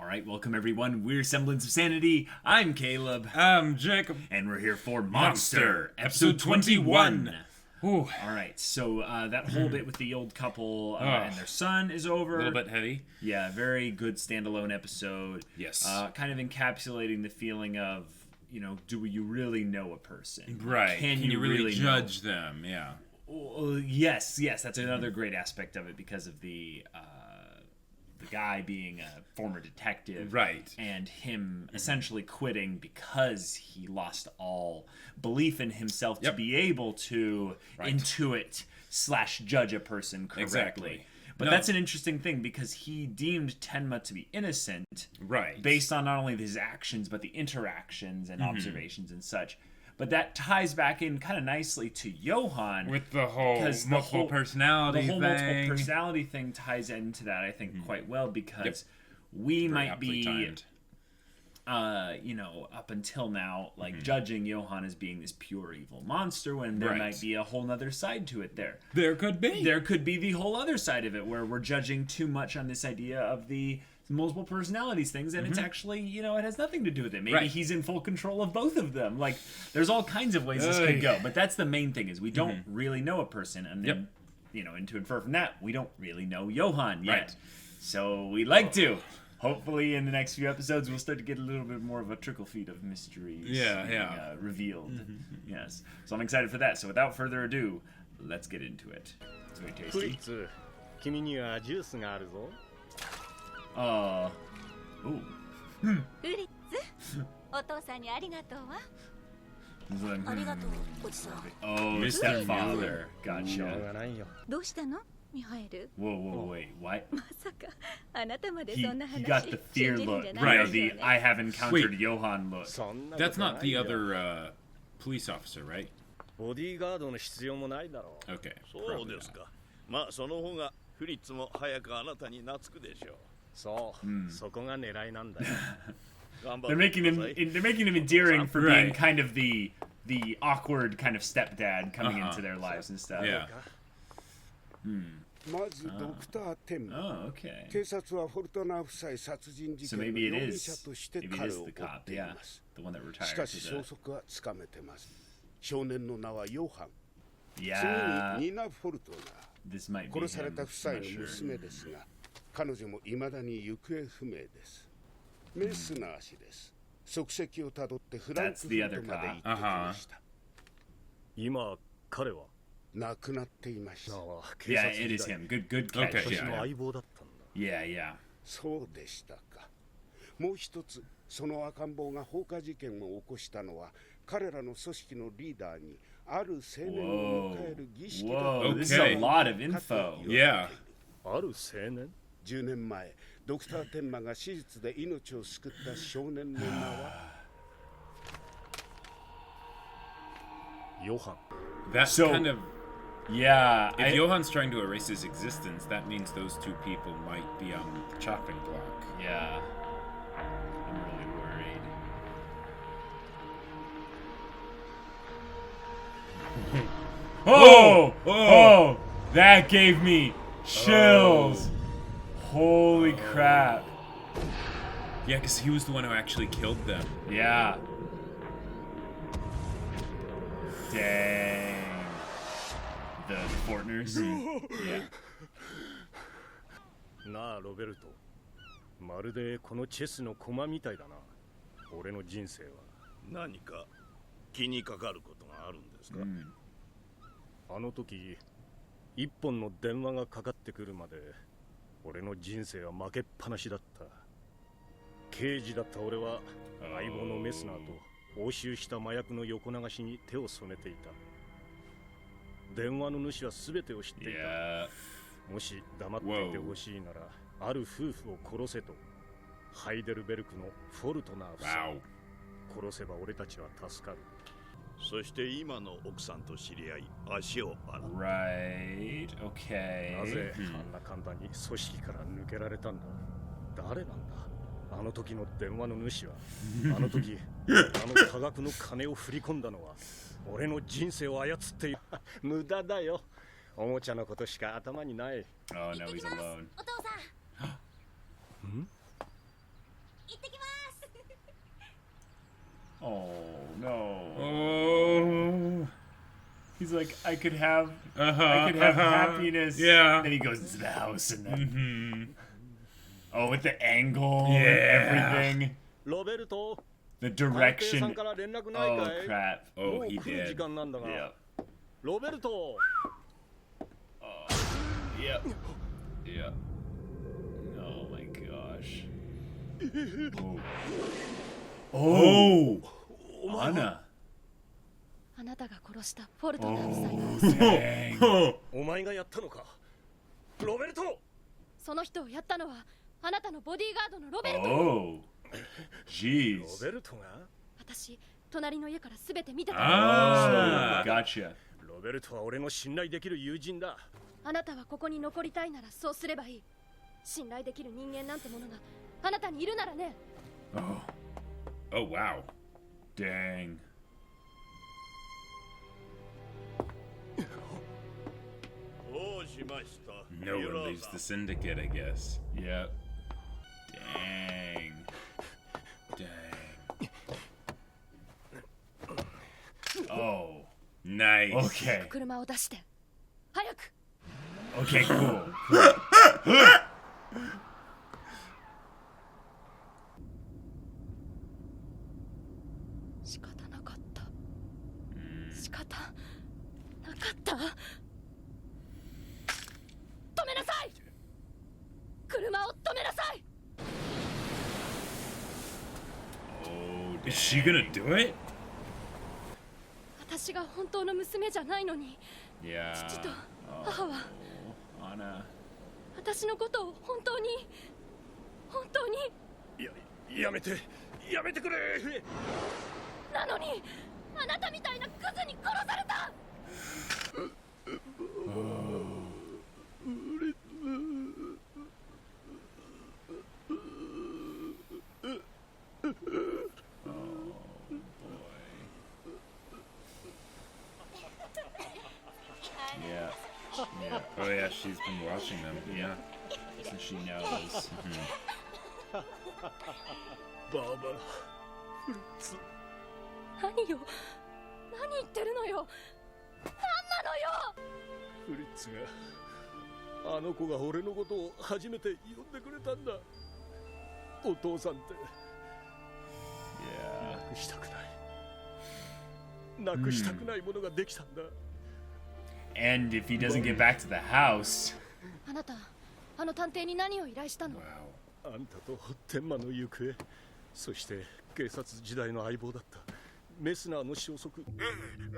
Alright, welcome everyone. We're Semblance of Sanity. I'm Caleb. I'm Jacob. And we're here for Monster, episode 21. Ooh. Alright, so that whole bit with the old couple and their son is over. A little bit heavy. Yeah, very good standalone episode. Yes. Kind of encapsulating the feeling of, you know, do you really know a person? Right. Can you really judge know? them? Yeah. Yes, that's another great aspect of it because of the guy being a former detective, right, and him essentially quitting because he lost all belief in himself to be able to intuit / judge a person correctly. Exactly. But that's an interesting thing because he deemed Tenma to be innocent, right, based on not only his actions but the interactions and observations and such. But that ties back in kind of nicely to Johan. With the whole multiple personality thing. The whole multiple personality thing ties into that, I think, quite well because we might be, up until now, like judging Johan as being this pure evil monster when there might be a whole nother side to it there. There could be. There could be the whole other side of it where we're judging too much on this idea of the multiple personalities things, and it's actually, it has nothing to do with it. Maybe he's in full control of both of them. Like, there's all kinds of ways this could go, but that's the main thing is we don't really know a person, and then, and to infer from that, we don't really know Johan yet. Right. So we'd like to. Hopefully in the next few episodes we'll start to get a little bit more of a trickle feed of mysteries being revealed. Yes. So I'm excited for that. So without further ado, let's get into it. It's very tasty. Ooh. フリッツ、お父さんにありがとうわ。ありがとう、おじさん。Oh, stepfather. Gotcha. どうしたの、ミハエル？ Whoa, wait, what? まさかあなたまでそんな He 話 got the fear 信じるん look. じゃない Right, でしょう the ね。 I have encountered Johan look. That's not the other police officer, right? ボディーガードの必要もないだろう。 Okay. そうですか。まあその方がフリッツも早くあなたに懐くでしょう。そう、そこが狙いなんだよ。They're making him endearing for being kind of the awkward kind of stepdad coming into their lives and stuff. Yeah. まずドクター・テンマ。 Oh, okay. 警察はフォルトナー夫妻殺人事 So 件の maybe it 容疑 is 者として maybe it 彼 is を追 the っ cop, てい yeah. ます。 The one that し retired か to し the 消息はつかめてます。少年の名はヨハン。 Yeah. 次にニナ・フォルトナ This might ー。 be 殺され him. た夫 I'm 妻 not の sure. 娘ですが、彼女も未だに行方不明です。メスナー氏です。足跡をたどってフランクフルトまで行ってきました。今彼は亡くなっていました。 Yeah, it is him. Good catch. Okay, 私の Yeah. 相棒だったんだ。 Yeah. そうでしたか。もう一つ、その赤ん坊が放火事件を起こしたのは、彼らの組織のリーダーにある青年を迎える儀式だった Whoa, this is a lot of info. Yeah. ある青年10年前、ドクター・テンマが手術で命を救った少年の名はヨハン。 That's So- kind of... Yeah. If Johan's trying to erase his existence, that means those two people might be on the chopping block. Yeah. I'm really worried. Oh! That gave me chills. Holy crap. Yeah, because he was the one who actually killed them. Yeah. Dang. The Fortners. Yeah. なあロベルト。まるでこのチェスの駒みたいだな。俺の人生は。何か気にかかることがあるんですか？あの時一本の電話がかかってくるまで俺の人生は負けっぱなしだった。刑事だった俺は相棒のメスナーと押収した麻薬の横流しに手を染めていた。電話の主は全てを知っていた。 Yeah. もし黙っていてほしいならある夫婦を殺せとハイデルベルクのフォルトナー夫妻 Wow. 殺せば俺たちは助かる。そして今の奥さんと知り合い足を洗う。 Right. Okay. なぜあんな簡単に組織から抜けられたんだ。誰なんだあの時の電話の主は。あの時あの多額の金を振り込んだのは俺の人生を操っている。無駄だよ。おもちゃのことしか頭にない。 Oh no, he's alone. お父さん。Oh no. Oh. He's like, I could have happiness. Yeah. Then he goes into the house and then. Mm-hmm. Oh, with the angle Yeah. and everything. ロベルト The 探偵さ direction. んから連絡ない Oh かい crap. Oh, もう he 来る時 did. 間なんだが Yep. ロベルト Yep. Yep. Oh my gosh. Oh. Anna. あなたが殺したフォルトナー夫妻なんです。 Dang. お前がやったのかロベルトその人をやったのはあなたのボディーガードのロベルト。 Oh. ロ Jeez. ベルトが私、隣の家からすべて見てた。 Ah. Gotcha. ロベルトは俺の信頼できる友人だあなたはここに残りたいならそうすればいい。信頼できる人間なんてものがあなたにいるならね。 Oh. Oh, wow. Dang. どうしました No one leaves the syndicate, I guess. Yep. Dang. Dang. Oh. Nice. Okay. 車を出して。早く。 Okay, cool. 仕方なかった。仕方なかった。止めなさい。車を止めなさい。 Oh, is she gonna do it? 私が本当の娘じゃないのに、 Yeah. 父と母は Anna. 私のことを本当にやめてくれなのに、あなたみたいなクズに殺された。 Yeah. Yeah. Oh, yeah, she's been watching them. Yeah. So she knows. バーバラ何よ、何言ってるのよ。何なのよ。フリッツがあの子が俺のことを初めて呼んでくれたんだお父さんって Yeah. なくしたくないなくしたくないものができたんだ And if he doesn't get back to the house. あなた、あの探偵に何を依頼したの？ Wow. あんたと天魔の行方そして警察時代の相棒だったメスナーの消息メ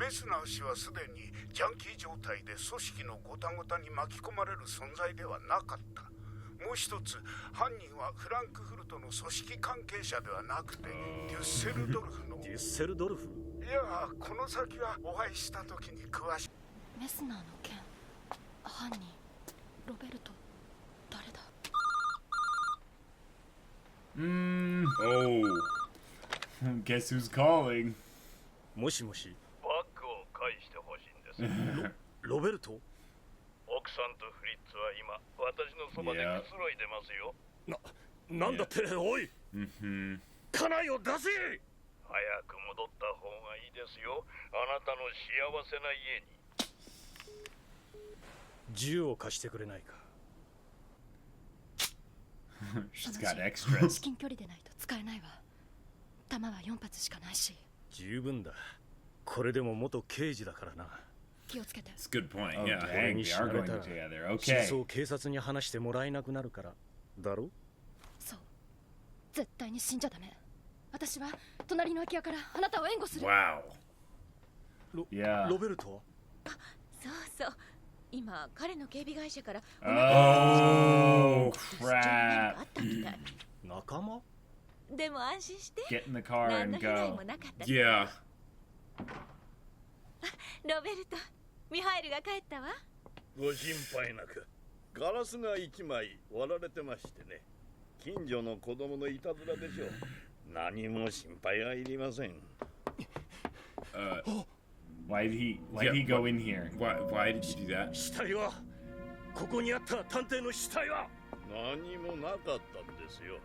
スナー氏はすでにジャンキー状態で組織のゴタゴタに巻き込まれる存在ではなかった。もう一つ、犯人はフランクフルトの組織関係者ではなくてデュッセルドルフのデュッセルドルフいや、この先はお会いした時に詳しい。メスナーの件、犯人、ロベルト、誰だ？ Oh. Guess who's calling? もしもしバッグを返してほしいんです。ロベルト奥さんとフリッツは今私のそばでくつろいでますよ。なんだっておい Mm-hmm. 家内を出せ早く戻った方がいいですよ。あなたの幸せな家に。銃を貸してくれないか She's そ got の extras. 至近距離でないと使えないわ。弾は4発しかないし。十分だこれでも元刑事だからな気をつけて。 It's a good point. Oh, Yeah. dang, they are going together. 真 Okay. 相を警察に話してもらえなくなるからだろそう。絶対に死んじゃダメ。私は隣の空き家からあなたを援護する。 Wow. Yeah. ロベルトはそうそう。今彼の警備会社から Oh, 出張に何か crap. あったみたい。仲間でも安心して。 Get in the car 何 and の被害 go. もなかった。 Yeah. ロベルト、ミハイルが帰ったわ。ご心配なく。ガラスが1枚割られてましてね。近所の子供のいたずらでしょう。何も心配はいりません。Why did he go in here? Why did you do that? 死体はここにあった探偵の死体は何もなかったんですよ。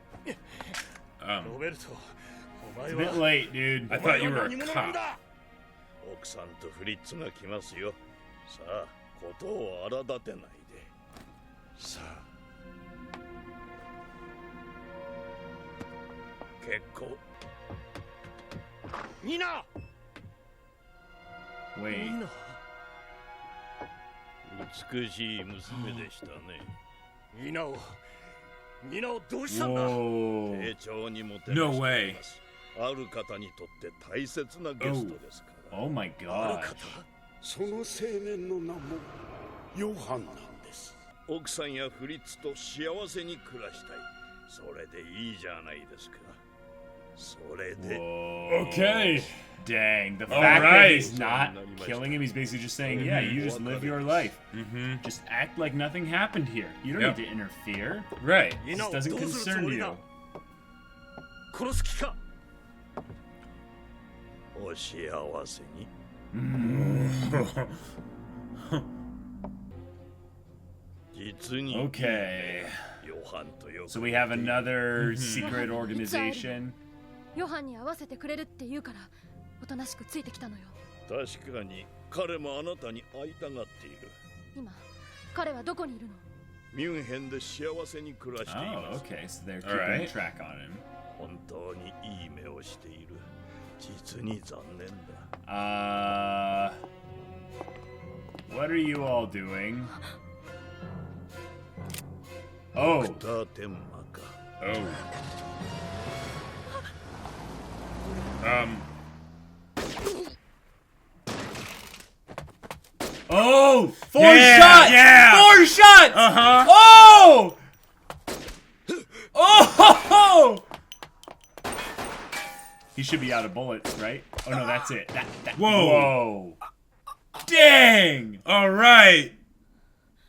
ロベルト It's a bit late, dude. I thought you were a cop. 奥さんとフリッツが来ますよ。さあ、ことを荒立てないで。さあ。結構。ニナ。 Wait. 美しい娘でしたね。ニナをどうしたんだ。 Whoa. 丁重にもてな No してい way. ます。ある方にとって大切なゲストですから。 Oh my ある god. 方。その青年の名もヨハンなんです。奥さんやフリッツと幸せに暮らしたい。それでいいじゃないですか。それで。 Okay. Dang, the All fact that right. he's not killing him, he's basically just saying, yeah, you just live your life. Just act like nothing happened here. You don't Yep. need to interfere. Right. ニナを This ど doesn't うするつ concern もり you. だ。殺す気か。お幸せに。実に。 Okay. ヨハンとよく。 So we have another secret organization. ヨハンに合わせてくれるって言うからおとなしくついてきたのよ。確かに彼もあなたに会いたがっている。今彼はどこにいるの？ミュンヘンで幸せに暮らしてい Oh, ます。 okay. So they're All keeping right. track on him. 本当にいい目をしている。実に残念だ。 What are you all doing? Oh. ドクター天魔か。 Oh. Oh! Four Yeah, shots! yeah. 4 shots! Uh-huh. Oh! Oh! He should be out of bullets, right? Oh no, that's it. Whoa. Whoa. Dang! All right.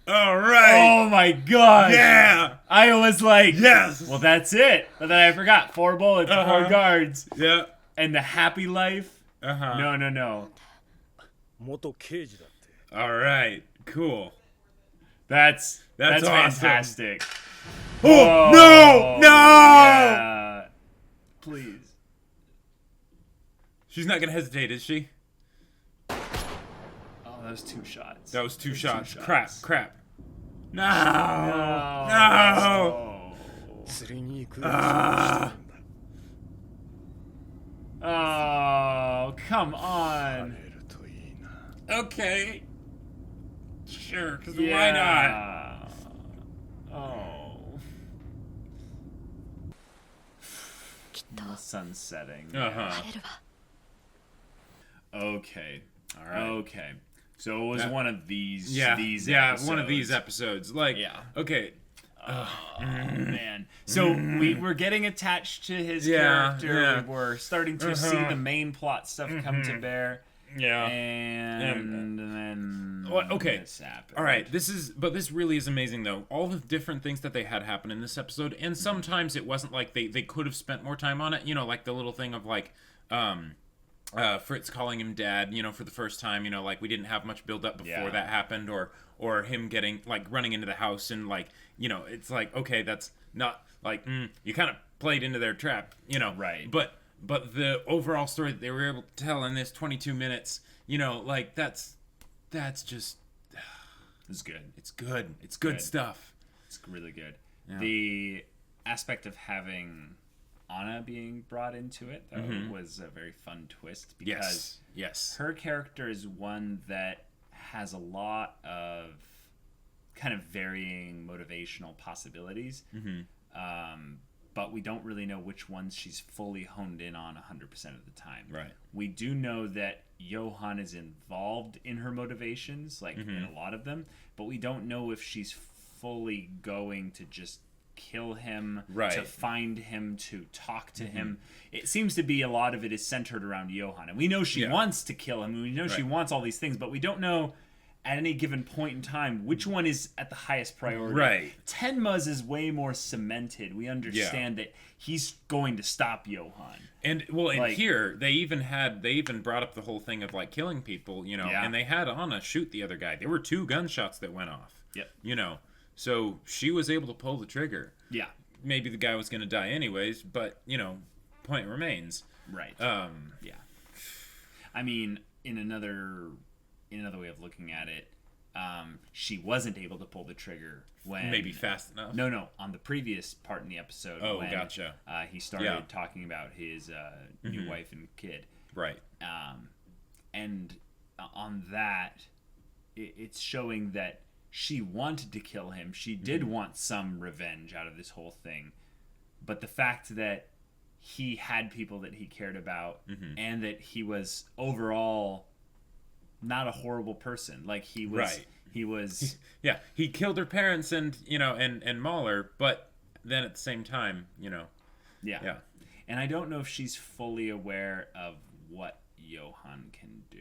All right. Oh my god! Yeah. I was like, Yes. well, that's it. But then I forgot. 4 bullets, 4 Uh-huh. guards. Yeah. And the happy life? Uh-huh. No. 元刑事だって。 All right. Cool. That's That's awesome. fantastic. Oh, no! No! Yeah. Please. She's not gonna hesitate, is she? Oh, that was 2 shots. That was two Those shots. 2 Crap. No. No. No. 釣りに行く約束をしてるんだ。 Oh, come 会 on. えるといいな。 Okay. Sure, because why not? Yeah. Oh. きっと The sun's setting. Uh-huh. 晴れるわ。 Okay. All right. Okay. So it was That- one of these. Yeah. These One of these episodes. episodes. Like, Yeah. okay. Oh, man. So we were getting attached to his Yeah, character. yeah. We were starting to see the main plot stuff come to bear. Yeah. And then Well, okay. this happened. All right, this really is amazing though. All the different things that they had happen in this episode, and sometimes it wasn't like they could have spent more time on it. You know, like the little thing of like, Fritz calling him dad. You know, for the first time. You know, like we didn't have much build up before Yeah. that happened, or him getting like running into the house and like, you know, it's like, okay, that's not like you kind of played into their trap. You know, Right. But the overall story that they were able to tell in this 22 minutes, you know, like that's just. It's good. It's good. It's good stuff. It's really good. Yeah. The aspect of having Anna being brought into it though was a very fun twist because Yes. her character is one that has a lot of kind of varying motivational possibilities. But we don't really know which ones she's fully honed in on 100% of the time. Right. We do know that Johan is involved in her motivations, like in a lot of them, but we don't know if she's fully going to just kill him, Right. to find him, to talk to him. It seems to be a lot of it is centered around Johan. And we know she Yeah. wants to kill him, and we know she Right. wants all these things, but we don't know at any given point in time which one is at the highest priority. Right. Tenma's is way more cemented. We understand that he's going to stop Johan. And well, and Like- here they even brought up the whole thing of like killing people, you know, Yeah. and they had Anna shoot the other guy. There were 2 gunshots that went off. Yep. You know, so she was able to pull the trigger. Yeah. Maybe the guy was going to die anyways, but you know, point remains. Right. Yeah. I mean, in another way of looking at it, she wasn't able to pull the trigger when maybe fast enough. No, on the previous part in the episode. Oh, when, gotcha. He started talking about his new wife and kid. Right. And on that, it's showing that she wanted to kill him. She did want some revenge out of this whole thing, but the fact that he had people that he cared about, and that he was overall not a horrible person. Like he was, right. He was. Yeah, he killed her parents and Mahler, but then at the same time, Yeah. And I don't know if she's fully aware of what Johan can do.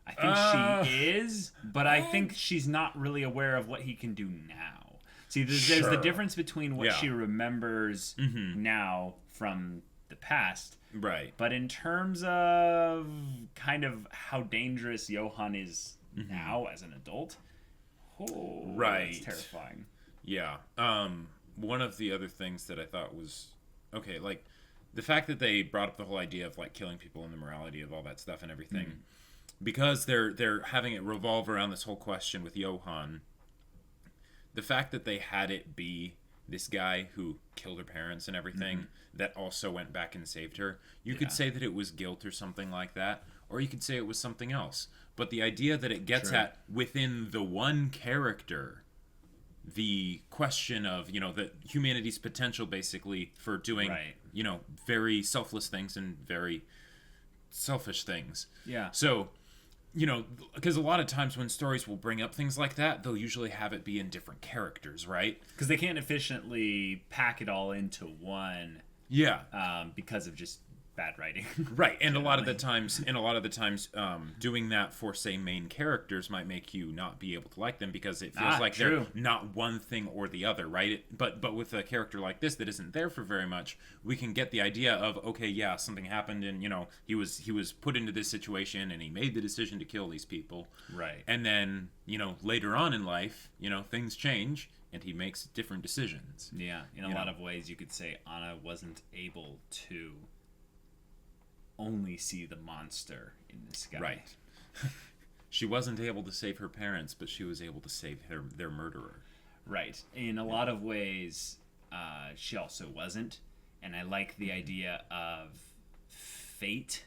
I think she is, but I think she's not really aware of what he can do now. See, there's the difference between what she remembers now from the past. Right. But in terms of kind of how dangerous Johan is now as an adult, right, it's terrifying. Yeah. One of the other things that I thought was okay, like the fact that they brought up the whole idea of like killing people and the morality of all that stuff and everything, because they're having it revolve around this whole question with Johan. The fact that they had it be this guy who killed her parents and everything that also went back and saved her, you could say that it was guilt or something like that, or you could say it was something else. But the idea that it gets at within the one character, the question of, the humanity's potential basically for doing, very selfless things and very selfish things. Yeah. So, because a lot of times when stories will bring up things like that, they'll usually have it be in different characters, right? Because they can't efficiently pack it all into one. Yeah. Because of just bad writing. Right. And a lot of the times doing that for, say, main characters might make you not be able to like them because it feels like they're not one thing or the other, right? But with a character like this that isn't there for very much, we can get the idea of, okay, yeah, something happened and, he was put into this situation and he made the decision to kill these people. Right. And then, later on in life, things change and he makes different decisions. Yeah. In a lot of ways, you could say Anna wasn't able to only see the monster in this guy. Right. She wasn't able to save her parents, but she was able to save their murderer. Right. In a lot of ways, she also wasn't. And I like the idea of fate.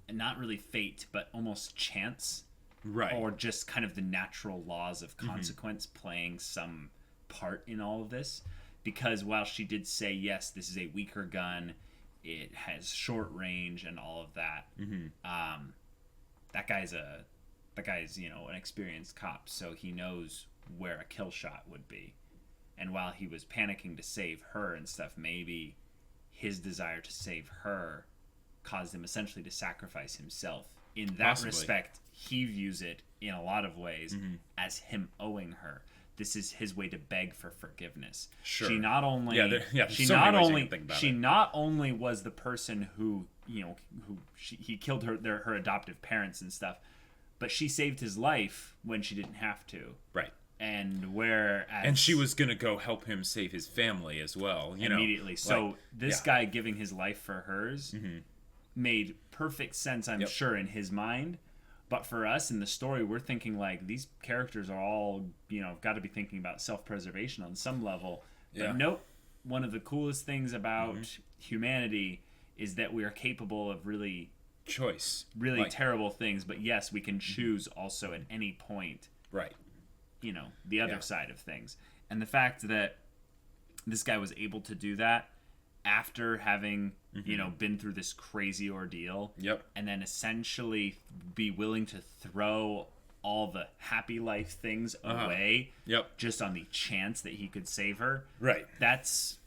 And not really fate, but almost chance. Right. Or just kind of the natural laws of consequence playing some part in all of this. Because while she did say, yes, this is a weaker gun, it has short range and all of that. That guy's an experienced cop, so he knows where a kill shot would be. And while he was panicking to save her and stuff, maybe his desire to save her caused him essentially to sacrifice himself. In that respect, he views it in a lot of ways as him owing her. This is his way to beg for forgiveness. Sure. She not only she not only was the person who he killed her adoptive parents and stuff, but she saved his life when she didn't have to. Right. And she was gonna go help him save his family as well. Immediately. So this guy giving his life for hers made perfect sense, I'm sure, in his mind. But for us in the story, we're thinking like these characters are all, got to be thinking about self-preservation on some level. But nope, one of the coolest things about humanity is that we are capable of really terrible things. But yes, we can choose also at any point, right? The other side of things. And the fact that this guy was able to do that after having been through this crazy ordeal, and then essentially be willing to throw all the happy life things away, just on the chance that he could save her. Right. That's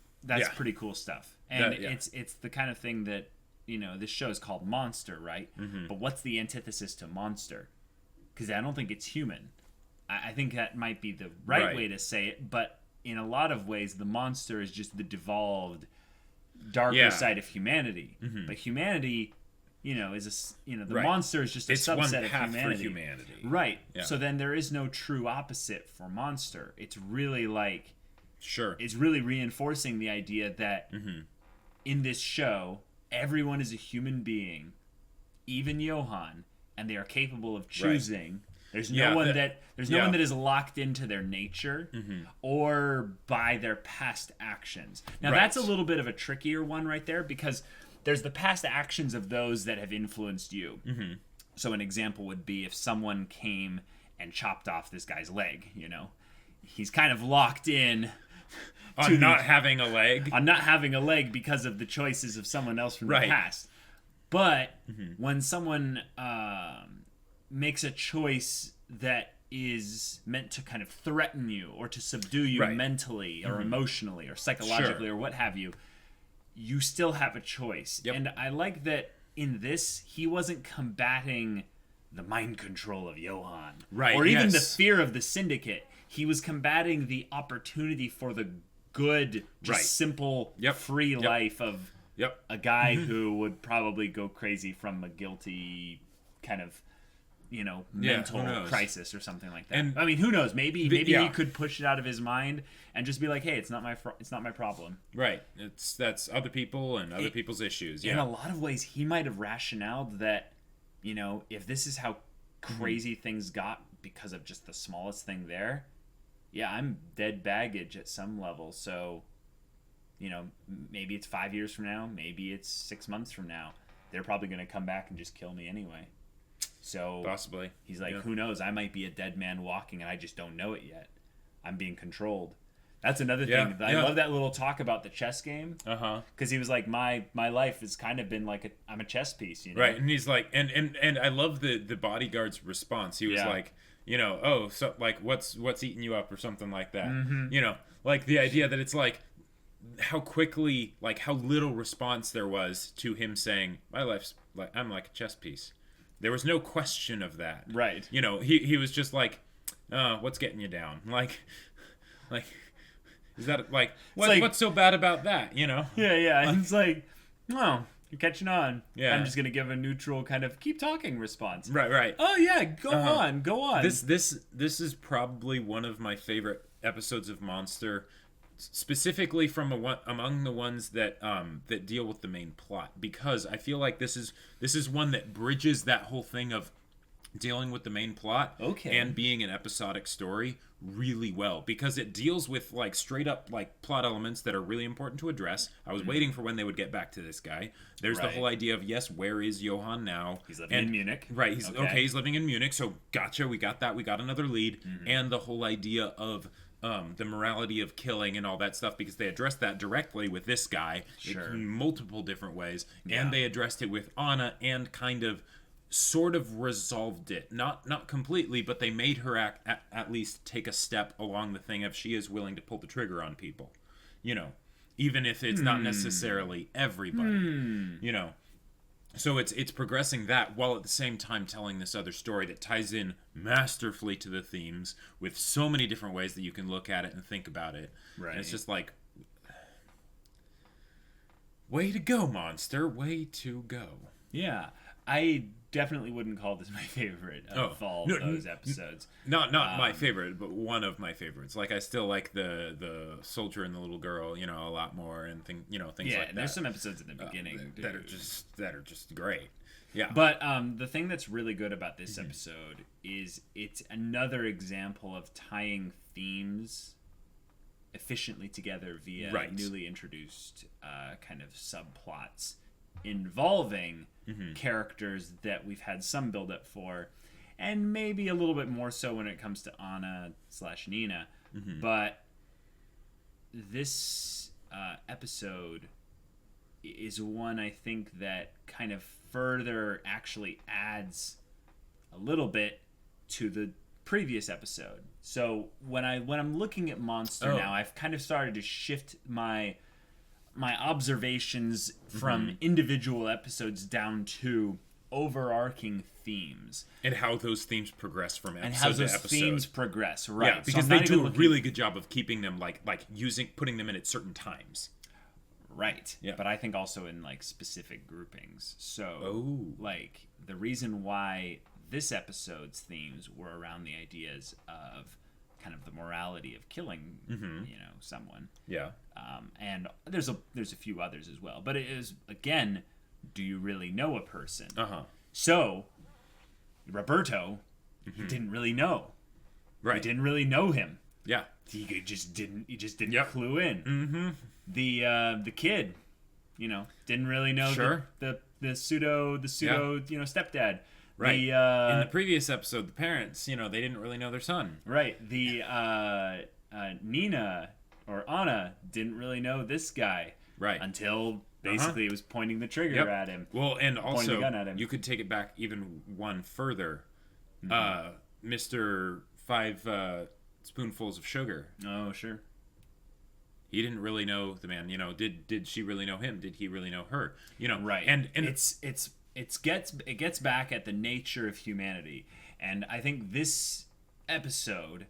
pretty cool stuff. And it's the kind of thing that this show is called Monster, right? But what's the antithesis to monster? Because I don't think it's human. I think that might be the right way to say it, but in a lot of ways, the monster is just the devolved darker side of humanity. But humanity, is the monster is just a subset of humanity. Right. Yeah. So then there is no true opposite for monster. It's really like it's really reinforcing the idea that in this show, everyone is a human being, even Johan, and they are capable of choosing. There's no one that is locked into their nature or by their past actions. Now that's a little bit of a trickier one right there, because there's the past actions of those that have influenced you. So an example would be if someone came and chopped off this guy's leg, you know, he's kind of locked in on not having a leg because of the choices of someone else from the past. But when someone makes a choice that is meant to kind of threaten you or to subdue you mentally or emotionally or psychologically or what have you, you still have a choice. And I like that in this, he wasn't combating the mind control of Johan. Or even the fear of the Syndicate. He was combating the opportunity for the good, just simple, free life of a guy who would probably go crazy from a guilty kind of, you know, mental crisis or something like that. And I mean, who knows? Maybe he could push it out of his mind and just be like, "Hey, it's not my problem." Right. That's other people and other people's issues. In a lot of ways, he might have rationaled that, you know, if this is how crazy things got because of just the smallest thing there, I'm dead baggage at some level. So, you know, maybe it's 5 years from now, maybe it's 6 months from now, they're probably going to come back and just kill me anyway. So possibly he's like, who knows? I might be a dead man walking and I just don't know it yet. I'm being controlled. That's another thing. I love that little talk about the chess game. Because he was like, my life has kind of been like I'm a chess piece, you know? Right. And he's like, and I love the bodyguard's response. He was like, you know, oh, so like what's eating you up or something like that. You know, like the idea that it's like how quickly, like how little response there was to him saying, my life's like, I'm like a chess piece. There was no question of that. Right. You know, he was just like, what's getting you down? Like, is that like, what's so bad about that? You know? Yeah. And it's like, oh, you're catching on. Yeah. I'm just going to give a neutral kind of keep talking response. Right. Oh yeah, go on. This is probably one of my favorite episodes of Monster, specifically from among the ones that that deal with the main plot, because I feel like this is one that bridges that whole thing of dealing with the main plot and being an episodic story really well, because it deals with like straight up like plot elements that are really important to address. I was waiting for when they would get back to this guy. There's the whole idea of, yes, where is Johan now? He's living in Munich. Right. He's living in Munich. So gotcha. We got that. We got another lead. And the whole idea of the morality of killing and all that stuff, because they addressed that directly with this guy in multiple different ways. And they addressed it with Aaaand and kind of sort of resolved it. Not completely, but they made her at least take a step along the thing of she is willing to pull the trigger on people. You know, even if it's not necessarily everybody. You know. So it's progressing that while at the same time telling this other story that ties in masterfully to the themes with so many different ways that you can look at it and think about it. Right. And it's just like, way to go, Monster. Way to go. Yeah. I definitely wouldn't call this my favorite of all those episodes. Not my favorite, but one of my favorites. Like, I still like the soldier and the little girl, you know, a lot more, and things like that. Yeah, there's some episodes at the beginning that are just great. Yeah. But the thing that's really good about this episode is it's another example of tying themes efficiently together via newly introduced kind of subplots involving characters that we've had some build up for, and maybe a little bit more so when it comes to Aaaand/Nina. But this episode is one I think that kind of further actually adds a little bit to the previous episode. So when I'm looking at Monster now, I've kind of started to shift my observations from individual episodes down to overarching themes, and how those themes progress from episode and how those to episode. Themes progress, right? Yeah, because they do a really good job of keeping them putting them in at certain times. Right. Yeah. But I think also in like specific groupings. So like the reason why this episode's themes were around the ideas of kind of the morality of killing, someone. Yeah. And there's a few others as well. But it is, again, do you really know a person? So, Roberto didn't really know. Right. He didn't really know him. Yeah. He just didn't clue in. The kid, didn't really know the pseudo stepdad. Right. In the previous episode, the parents, they didn't really know their son. Right. The Nina or Anna didn't really know this guy. Right. Until basically it was pointing the trigger at him. Well, and also, the gun at him. You could take it back even one further. Mr. 5 spoonfuls of sugar. Oh, sure. He didn't really know the man. Did she really know him? Did he really know her? Right. And it gets back at the nature of humanity, and I think this episode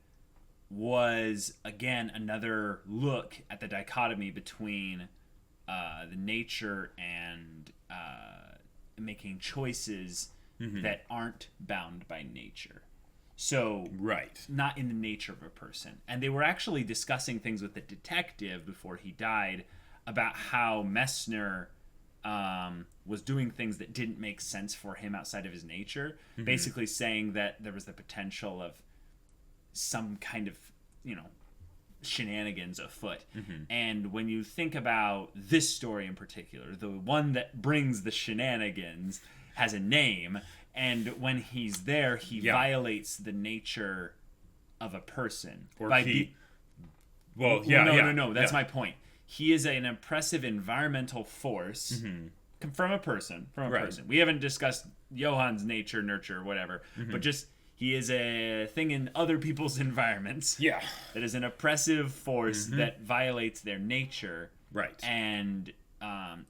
was again another look at the dichotomy between the nature and making choices that aren't bound by nature. So, not in the nature of a person. And they were actually discussing things with the detective before he died about how Messner was doing things that didn't make sense for him outside of his nature. Basically saying that there was the potential of some kind of, shenanigans afoot. And when you think about this story in particular, the one that brings the shenanigans has a name, and when he's there, he violates the nature of a person. No. That's my point. He is an oppressive environmental force from a person. We haven't discussed Johan's nature, nurture, whatever, but just he is a thing in other people's environments. Yeah. That is an oppressive force that violates their nature. Right. And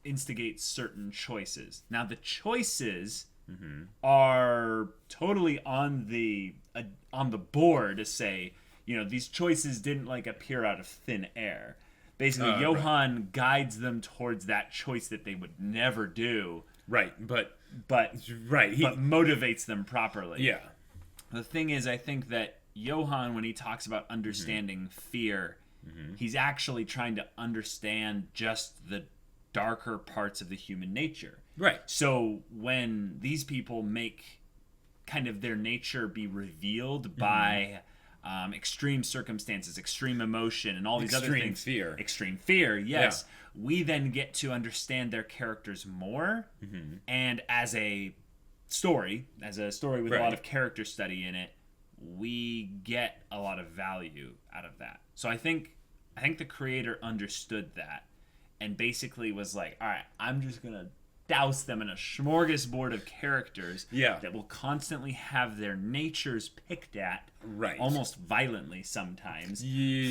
instigates certain choices. Now, the choices are totally on the board to say, these choices didn't like appear out of thin air. Basically, Johan guides them towards that choice that they would never do. Right, but motivates them properly. Yeah. The thing is, I think that Johan, when he talks about understanding fear, he's actually trying to understand just the darker parts of the human nature. Right. So when these people make kind of their nature be revealed by extreme circumstances, extreme emotion, and all these other things. Extreme fear, yes. Yeah. We then get to understand their characters more. And as a story with a lot of character study in it, we get a lot of value out of that. So I think the creator understood that and basically was like, all right, I'm just going to douse them in a smorgasbord of characters that will constantly have their natures picked at almost violently sometimes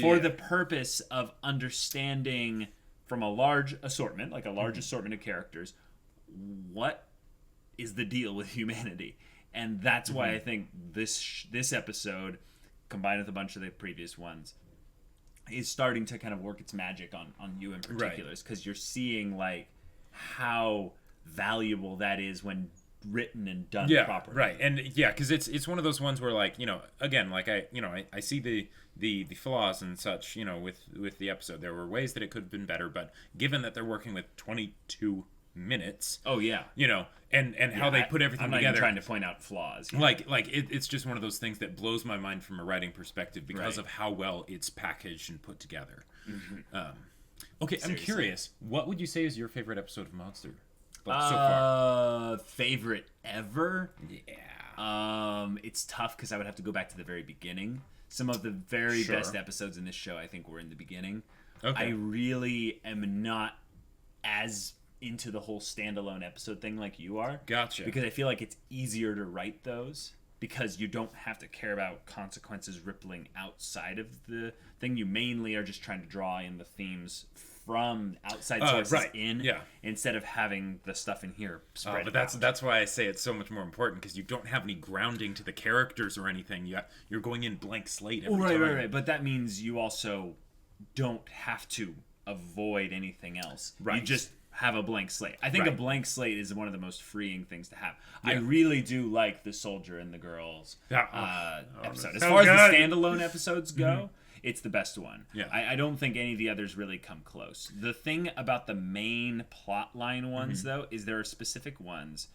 for the purpose of understanding from a large assortment, like a large assortment of characters, what is the deal with humanity. And that's why I think this episode, combined with a bunch of the previous ones, is starting to kind of work its magic on you in particulars, because you're seeing like how valuable that is when written and done properly. Right. And because it's one of those ones where, like, again, like I see the flaws and such, with the episode. There were ways that it could have been better, but given that they're working with 22 minutes, and how they put everything I'm not together, even trying to point out flaws. It's just one of those things that blows my mind from a writing perspective because of how well it's packaged and put together. Okay, seriously. I'm curious, what would you say is your favorite episode of Monster? So far. Favorite ever? Yeah. It's tough because I would have to go back to the very beginning. Some of the very best episodes in this show, I think, were in the beginning. Okay. I really am not as into the whole standalone episode thing like you are. Gotcha. Because I feel like it's easier to write those because you don't have to care about consequences rippling outside of the thing. You mainly are just trying to draw in the themes from outside sources instead of having the stuff in here spread but that's why I say it's so much more important, because you don't have any grounding to the characters or anything. You're going in blank slate every time. Right. But that means you also don't have to avoid anything else. Right. You just have a blank slate. I think a Right. blank slate is one of the most freeing things to have. I Yeah. really do like the soldier and the girls episode. As so far as the good. standalone episodes go, it's the best one. Yeah. I don't think any of the others really come close. The thing about the main plot line ones, though, is there are specific ones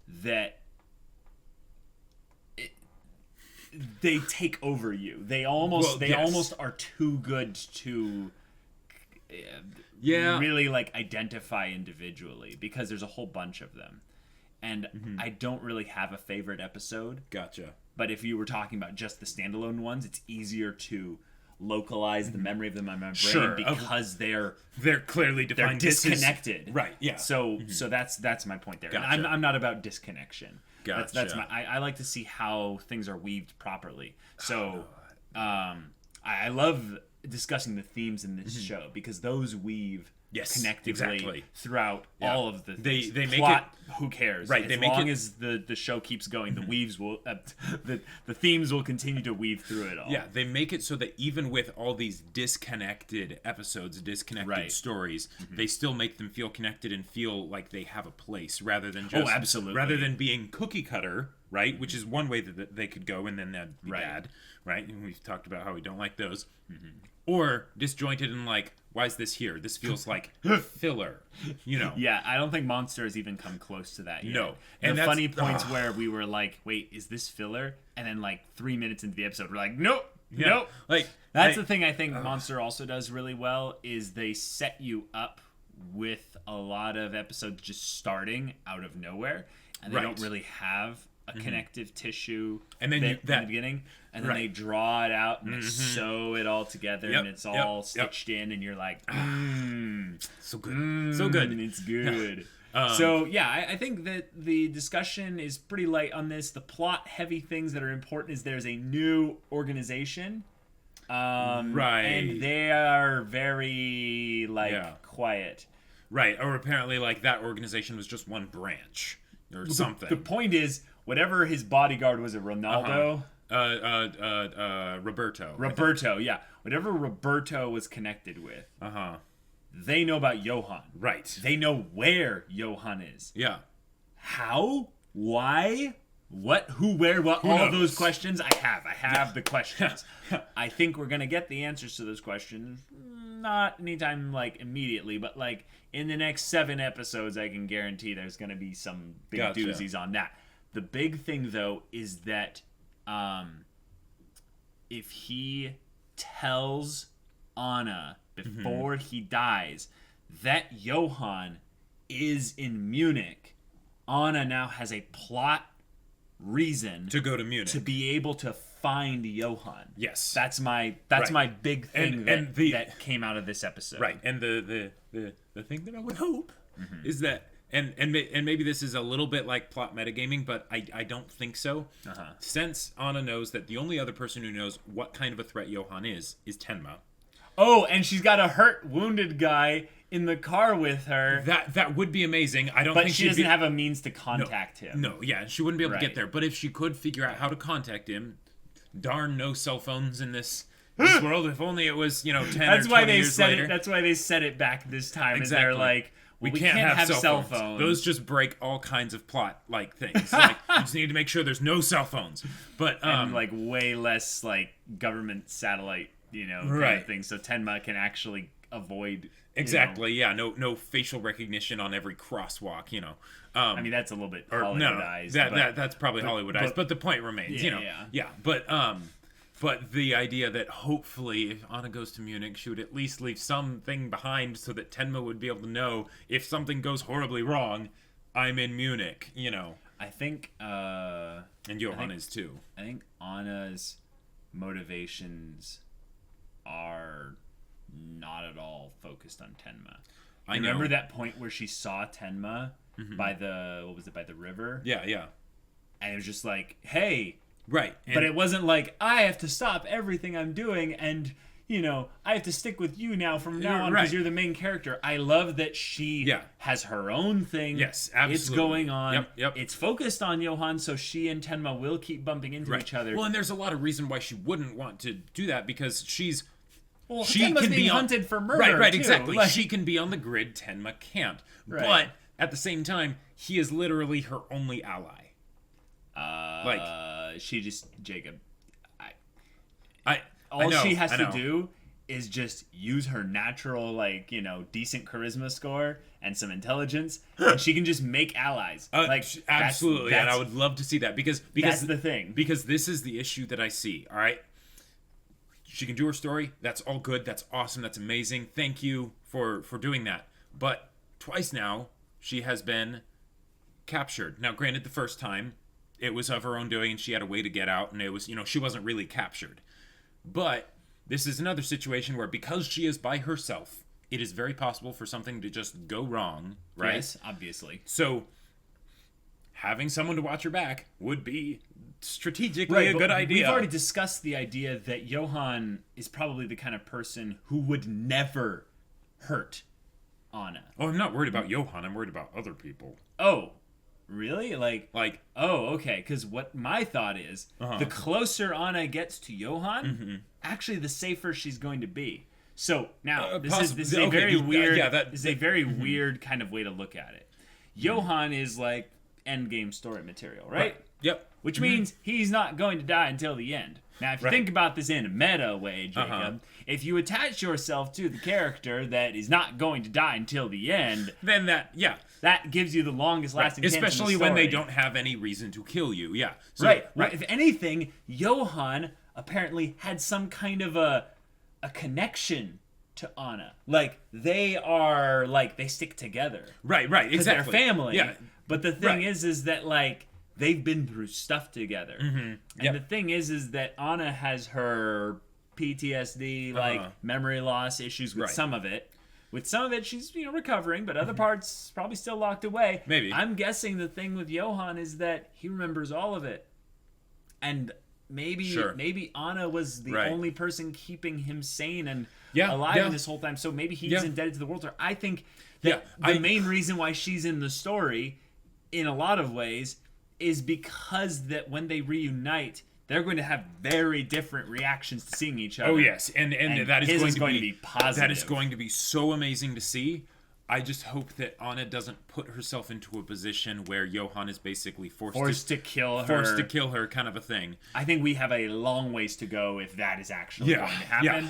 that they take over you. They almost almost are too good to really like identify individually, because there's a whole bunch of them. And I don't really have a favorite episode. Gotcha. But if you were talking about just the standalone ones, it's easier to localize the memory of them in my brain, Sure, because they're clearly they're defined. This is- disconnected. Right. Yeah. So that's my point there. And Gotcha. I'm not about disconnection. That's Gotcha. I like to see how things are weaved properly. So I love discussing the themes in this show, because those weave connectively exactly. throughout Yeah. all of the They things. make Plot, who cares? Right, As they make long it- as the show keeps going, the weaves will the themes will continue to weave through it all. Yeah, they make it so that even with all these disconnected episodes, disconnected Right. stories, they still make them feel connected and feel like they have a place, rather than just absolutely. rather than being cookie cutter, right? Which is one way that they could go, and then that'd be Right. bad, right? And we've talked about how we don't like those. Or disjointed and like, why is this here? This feels like filler, you know? Yeah, I don't think Monster has even come close to that yet. No. And And the that's- funny points where we were like, wait, is this filler? And then like 3 minutes into the episode, we're like, nope, Yeah. nope. Like That's the thing I think Monster also does really well, is they set you up with a lot of episodes just starting out of nowhere, and they Right. don't really have a connective tissue And then bit you- in that- the beginning, and then Right. they draw it out and they sew it all together, Yep, and it's yep, all yep. stitched in, and you're like, so good. So good. it's good. So yeah, I think that the discussion is pretty light on this. The plot heavy things that are important is there's a new organization, Right. and they are very Yeah. quiet. Right, or apparently like that organization was just one branch or something. The point is, whatever his bodyguard was, it Ronaldo. Roberto. Roberto, yeah. Whatever Roberto was connected with, they know about Johan. Right. They know where Johan is. Yeah. How? Why? What? Who? Where? What? All knows? those questions I have the questions. I think we're gonna get the answers to those questions. Not anytime like immediately, but like in the next 7 episodes, I can guarantee there's gonna be some big Gotcha. doozies on that. The big thing though is that if he tells Anna before he dies that Johan is in Munich, Anna now has a plot reason To go to Munich. to be able to find Johan. Yes. That's my big thing that came out of this episode. Right, and the thing that I would hope is that, and maybe this is a little bit like plot metagaming, but I don't think so. Since Anna knows that the only other person who knows what kind of a threat Johan is Tenma. Oh, and she's got a hurt, wounded guy in the car with her, That would be amazing. I don't but think she she'd doesn't be, have a means to contact him. No, yeah, she wouldn't be able to Right. get there. But if she could figure out how to contact him, darn no cell phones in this world. If only it was 10 That's or 20 why they years said later. it. That's why they said it back this time. Exactly. Is they're like, we can't have cell phones. Those just break all kinds of plot like things. Like, you just need to make sure there's no cell phones. But and like way less like government satellite, kind Right. of thing. So Tenma can actually avoid. exactly, yeah, no facial recognition on every crosswalk. I mean, that's a little bit Or Hollywoodized. no, that's probably Hollywoodized. But the point remains. Yeah. But the idea that hopefully if Anna goes to Munich, she would at least leave something behind so that Tenma would be able to know if something goes horribly wrong, I'm in Munich. I think. And Johan is too. I think Anna's motivations are not at all focused on Tenma. I remember know. that point where she saw Tenma by the by the river, Yeah. and it was just like, hey. Right. But it wasn't like, I have to stop everything I'm doing and, I have to stick with you now from now on because Right. you're the main character. I love that she has her own thing. Yes, It's absolutely. going on. Yep. It's focused on Johan, so she and Tenma will keep bumping into each other. Well, and there's a lot of reason why she wouldn't want to do that because she's Well, she Tenma's can being be hunted for murder. Right, too. exactly. Like, She can be on the grid. Tenma can't. Right. But at the same time, he is literally her only ally. she just Jacob. I know, she has to do is just use her natural, like, you know, decent charisma score and some intelligence, and she can just make allies. Absolutely, and I would love to see that because that's the thing. Because this is the issue that I see. All right, she can do her story. That's all good. That's awesome. That's amazing. Thank you for doing that. But twice now, she has been captured. Now, granted, the first time it was of her own doing, and she had a way to get out, and it was, you know, she wasn't really captured. But this is another situation where, because she is by herself, it is very possible for something to just go wrong, right? Yes, obviously. So, having someone to watch her back would be strategically a good idea. We've already discussed the idea that Johan is probably the kind of person who would never hurt Anna. Oh, I'm not worried about Johan. I'm worried about other people. Oh, really? Like, oh, okay. Because what my thought is, the closer Anna gets to Johan, actually, the safer she's going to be. So now, this is a very weird. This is a very weird kind of way to look at it. Johan is like endgame story material, right? Yep. Which means he's not going to die until the end. Now, if you think about this in a meta way, Jacob, if you attach yourself to the character that is not going to die until the end, then that gives you the longest lasting chance in the especially when they story. don't have any reason to kill you. Yeah. So, right. If anything, Johan apparently had some kind of a connection to Anna. Like, they are, like, they stick together. Right, exactly. They're family. Yeah. But the thing is that, like, they've been through stuff together. And the thing is that Anna has her PTSD, like, memory loss issues with some of it. With some of it, she's, you know, recovering, but other parts probably still locked away. Maybe. I'm guessing the thing with Johan is that he remembers all of it. And maybe Anna was the only person keeping him sane and alive in this whole time. So maybe he's indebted to the world. Or I think that the main reason why she's in the story, in a lot of ways, is because that when they reunite, they're going to have very different reactions to seeing each other. Oh yes, and that is going to be positive. That is going to be so amazing to see. I just hope that Anna doesn't put herself into a position where Johan is basically forced to kill her, kind of a thing. I think we have a long ways to go if that is actually going to happen.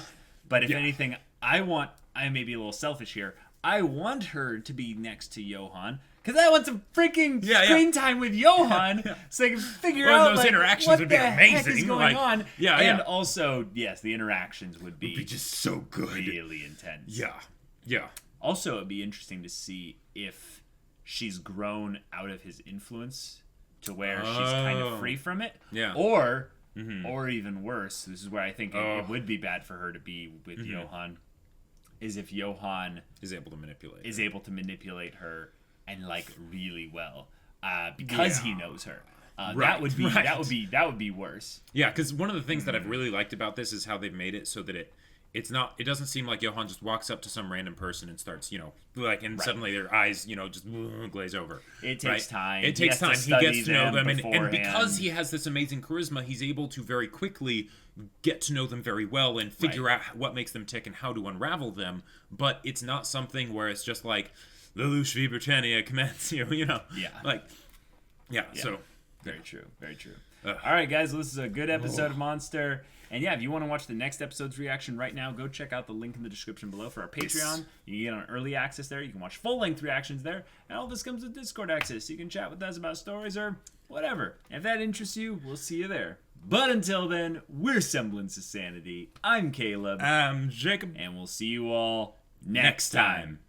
But if anything, I may be a little selfish here. I want her to be next to Johan because I want some freaking screen time with Johan so I can figure out those interactions what would be the amazing. Heck is going on. And also, yes, the interactions would be just so good, really intense. Yeah. Also, it'd be interesting to see if she's grown out of his influence to where she's kind of free from it. Yeah. Or even worse, this is where I think it would be bad for her to be with Johan, is if Johan is able to manipulate her and, like, really well, because he knows her. That would be worse. Yeah, because one of the things that I've really liked about this is how they've made it so that it doesn't seem like Johan just walks up to some random person and starts, you know, like, and suddenly their eyes, you know, just glaze over. It takes time. It takes time. He gets to know them, and because he has this amazing charisma, he's able to very quickly get to know them very well and figure out what makes them tick and how to unravel them. But it's not something where it's just like, Lelouch v. Britannia commands you, you know. So very true. All right, guys, well, this is a good episode of Monster. And yeah, if you want to watch the next episode's reaction right now, go check out the link in the description below for our Patreon. You can get on early access there. You can watch full-length reactions there. And all this comes with Discord access. So you can chat with us about stories or whatever. If that interests you, we'll see you there. But until then, we're Semblance of Sanity. I'm Caleb. I'm Jacob. And we'll see you all next time.